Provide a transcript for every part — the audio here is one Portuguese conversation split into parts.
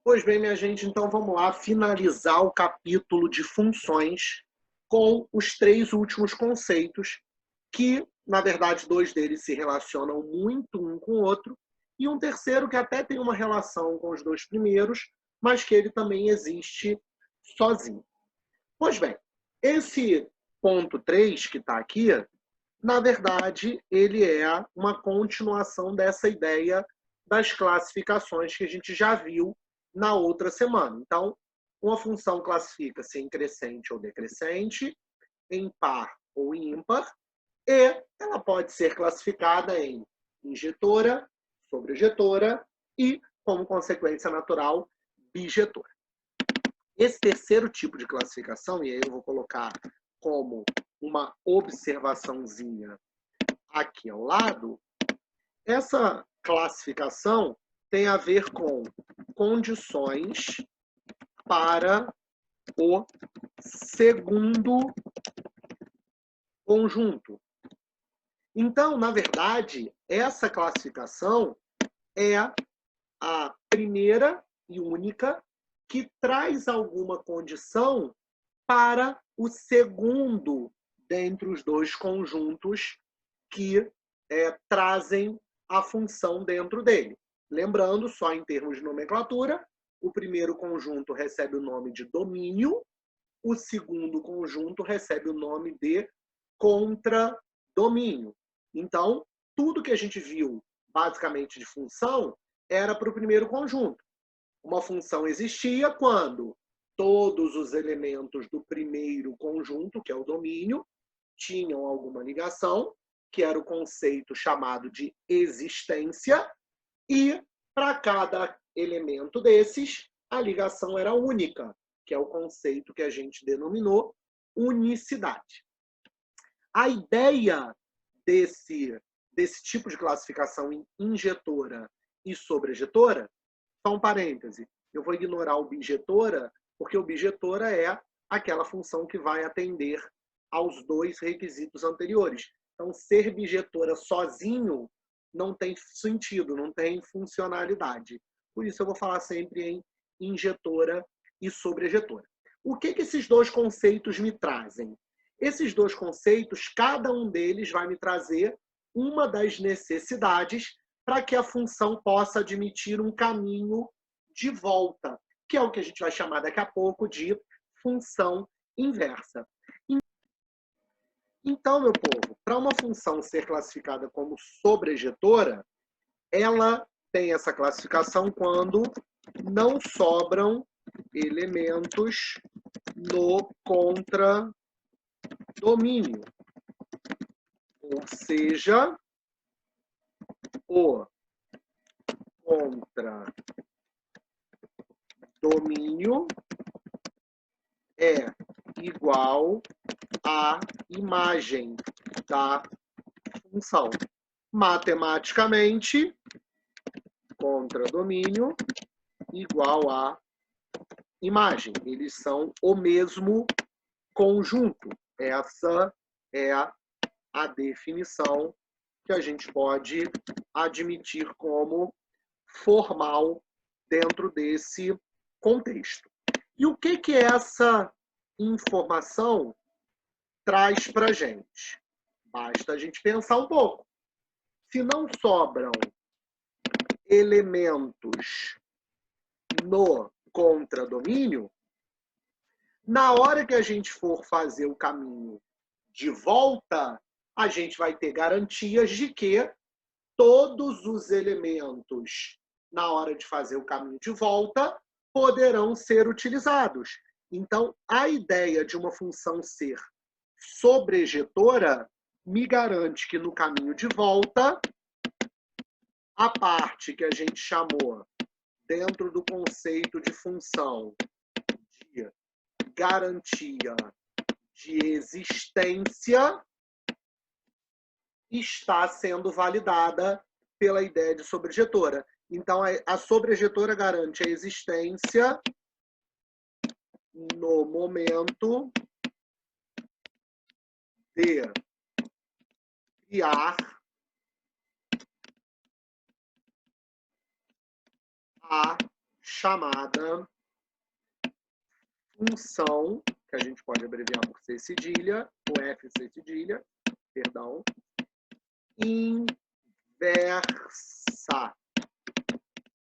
Pois bem, minha gente, então vamos lá finalizar o capítulo de funções com os 3 últimos conceitos, que, na verdade, 2 deles se relacionam muito um com o outro, e um terceiro que até tem uma relação com os 2 primeiros, mas que ele também existe sozinho. Pois bem, esse ponto 3 que está aqui, na verdade, ele é uma continuação dessa ideia das classificações que a gente já viu na outra semana. Então, uma função classifica-se em crescente ou decrescente, em par ou ímpar, e ela pode ser classificada em injetora, sobrejetora e, como consequência natural, bijetora. Esse terceiro tipo de classificação, e aí eu vou colocar como uma observaçãozinha aqui ao lado, essa classificação tem a ver com condições para o segundo conjunto. Então, na verdade, essa classificação é a primeira e única que traz alguma condição para o segundo dentre os 2 conjuntos que trazem a função dentro dele. Lembrando, só em termos de nomenclatura, o primeiro conjunto recebe o nome de domínio, o segundo conjunto recebe o nome de contradomínio. Então, tudo que a gente viu, basicamente, de função, era para o primeiro conjunto. Uma função existia quando todos os elementos do primeiro conjunto, que é o domínio, tinham alguma ligação, que era o conceito chamado de existência, e para cada elemento desses, a ligação era única, que é o conceito que a gente denominou unicidade. A ideia desse tipo de classificação em injetora e sobrejetora, só um parêntese, eu vou ignorar o bijetora, porque o bijetora é aquela função que vai atender aos 2 requisitos anteriores. Então, ser bijetora sozinho não tem sentido, não tem funcionalidade. Por isso, eu vou falar sempre em injetora e sobrejetora. O que esses 2 conceitos me trazem? Esses 2 conceitos, cada um deles vai me trazer uma das necessidades para que a função possa admitir um caminho de volta, que é o que a gente vai chamar daqui a pouco de função inversa. Então, meu povo, para uma função ser classificada como sobrejetora, ela tem essa classificação quando não sobram elementos no contradomínio. Ou seja, o contradomínio é igual à imagem da função. Matematicamente, contradomínio igual à imagem. Eles são o mesmo conjunto. Essa é a definição que a gente pode admitir como formal dentro desse contexto. E o que essa informação traz para a gente? Basta a gente pensar um pouco. Se não sobram elementos no contradomínio, na hora que a gente for fazer o caminho de volta, a gente vai ter garantias de que todos os elementos, na hora de fazer o caminho de volta, poderão ser utilizados. Então, a ideia de uma função ser sobrejetora me garante que no caminho de volta, a parte que a gente chamou dentro do conceito de função de garantia de existência está sendo validada pela ideia de sobrejetora. Então, a sobrejetora garante a existência no momento de criar a chamada função, que a gente pode abreviar por C cedilha, ou F C cedilha, perdão, inversa.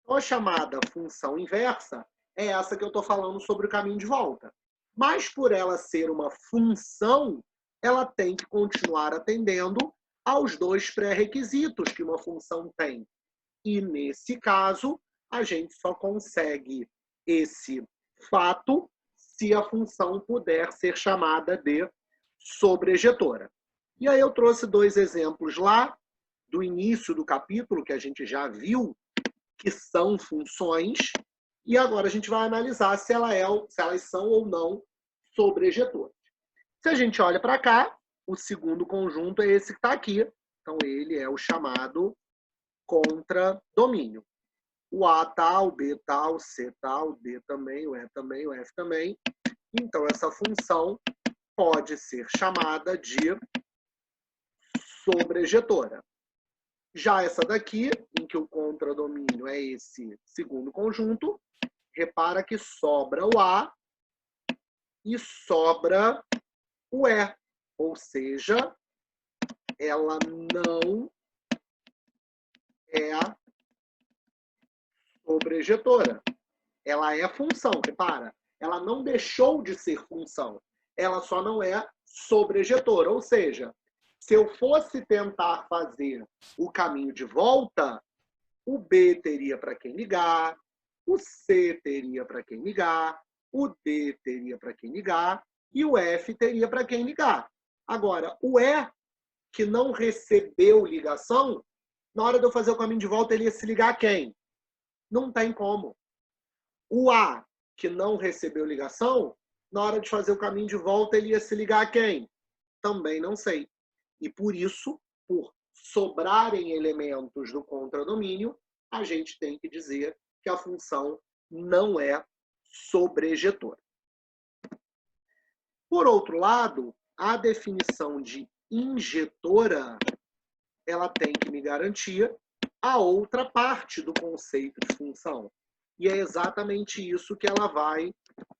Então, a chamada função inversa é essa que eu estou falando sobre o caminho de volta. Mas, por ela ser uma função, ela tem que continuar atendendo aos dois pré-requisitos que uma função tem. E, nesse caso, a gente só consegue esse fato se a função puder ser chamada de sobrejetora. E aí eu trouxe dois exemplos lá do início do capítulo, que a gente já viu, que são funções, e agora a gente vai analisar se elas são ou não sobrejetoras. Se a gente olha para cá, o segundo conjunto é esse que está aqui. Então, ele é o chamado contradomínio. O A tal, o B tal, o C tal, o D também, o E também, o F também. Então, essa função pode ser chamada de sobrejetora. Já essa daqui, em que o contradomínio é esse segundo conjunto, repara que sobra o A e sobra o E. Ou seja, ela não é sobrejetora. Ela é função, repara. Ela não deixou de ser função. Ela só não é sobrejetora. Ou seja, se eu fosse tentar fazer o caminho de volta, o B teria para quem ligar, o C teria para quem ligar, o D teria para quem ligar e o F teria para quem ligar. Agora, o E, que não recebeu ligação, na hora de eu fazer o caminho de volta, ele ia se ligar a quem? Não tem como. O A, que não recebeu ligação, na hora de fazer o caminho de volta, ele ia se ligar a quem? Também não sei. E por isso, por sobrarem elementos do contradomínio, a gente tem que dizer que a função não é sobrejetora. Por outro lado, a definição de injetora, ela tem que me garantir a outra parte do conceito de função. E é exatamente isso que ela vai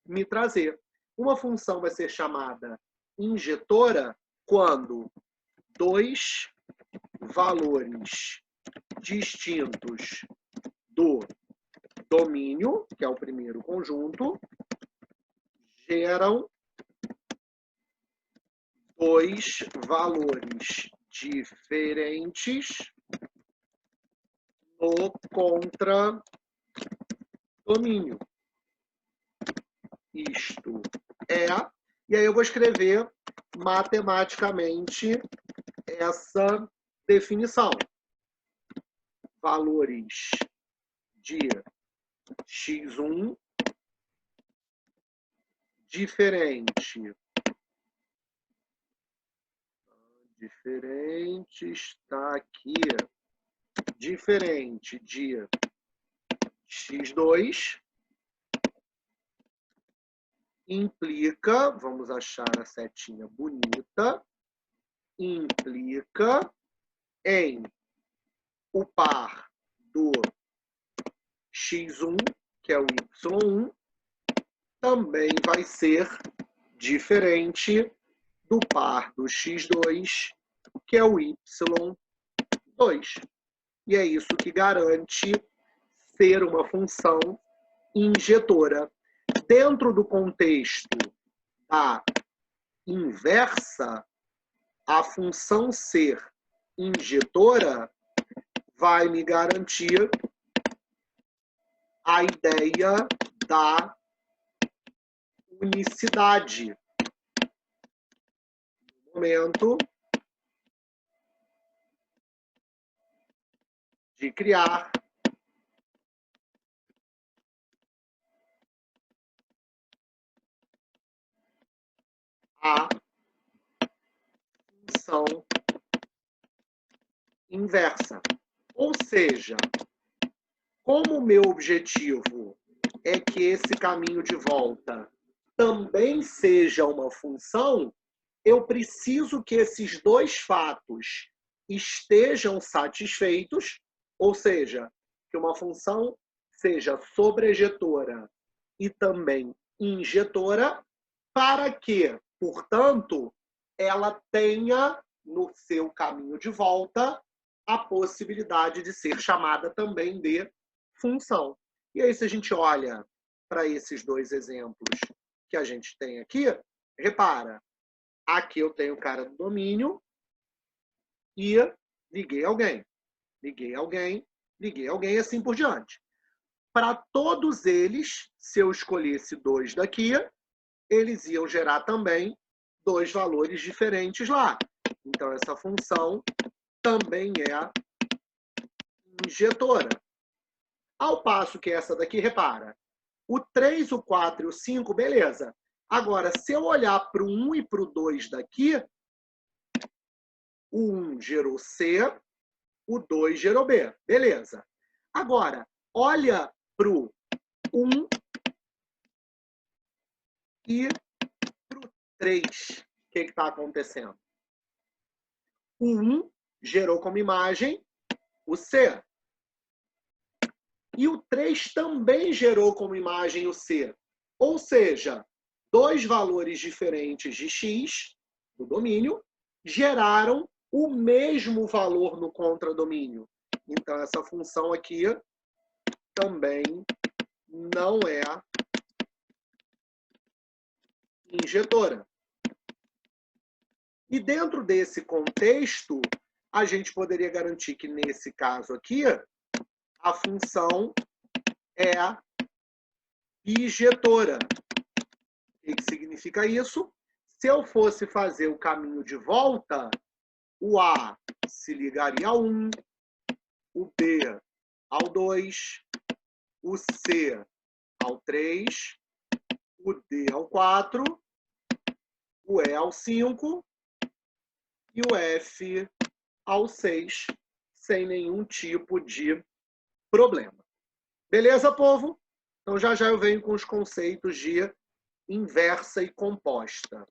me trazer. Uma função vai ser chamada injetora quando dois valores distintos do domínio, que é o primeiro conjunto, geram dois valores diferentes no contradomínio. Isto é, e aí eu vou escrever matematicamente essa definição. Valores de x1 diferente está aqui, diferente de x2 implica, vamos achar a setinha bonita, implica em o par do x1, que é o y1, também vai ser diferente do par do x2, que é o y2. E é isso que garante ser uma função injetora. Dentro do contexto da inversa, a função ser injetora vai me garantir a ideia da unicidade. No momento de criar a função inversa. Ou seja, como o meu objetivo é que esse caminho de volta também seja uma função, eu preciso que esses dois fatos estejam satisfeitos, ou seja, que uma função seja sobrejetora e também injetora, para que, portanto, ela tenha no seu caminho de volta a possibilidade de ser chamada também de função. E aí, se a gente olha para esses dois exemplos que a gente tem aqui, repara, aqui eu tenho o cara do domínio e liguei alguém, liguei alguém, liguei alguém e assim por diante. Para todos eles, se eu escolhesse 2 daqui, eles iam gerar também 2 valores diferentes lá. Então, essa função também é injetora. Ao passo que essa daqui, repara, o 3, o 4 e o 5, beleza. Agora, se eu olhar para o 1 e para o 2 daqui, o 1 gerou C, o 2 gerou B. Beleza. Agora, olha para o 1 e para o 3. O que está acontecendo? O 1 gerou como imagem o C. E o 3 também gerou como imagem o C. Ou seja, 2 valores diferentes de x, do domínio, geraram o mesmo valor no contradomínio. Então, essa função aqui também não é injetora. E dentro desse contexto, a gente poderia garantir que, nesse caso aqui, a função é bijetora. O que significa isso? Se eu fosse fazer o caminho de volta, o A se ligaria ao 1, o B ao 2, o C ao 3, o D ao 4, o E ao 5 e o F ao 6, sem nenhum tipo de problema. Beleza, povo? Então, já eu venho com os conceitos de inversa e composta.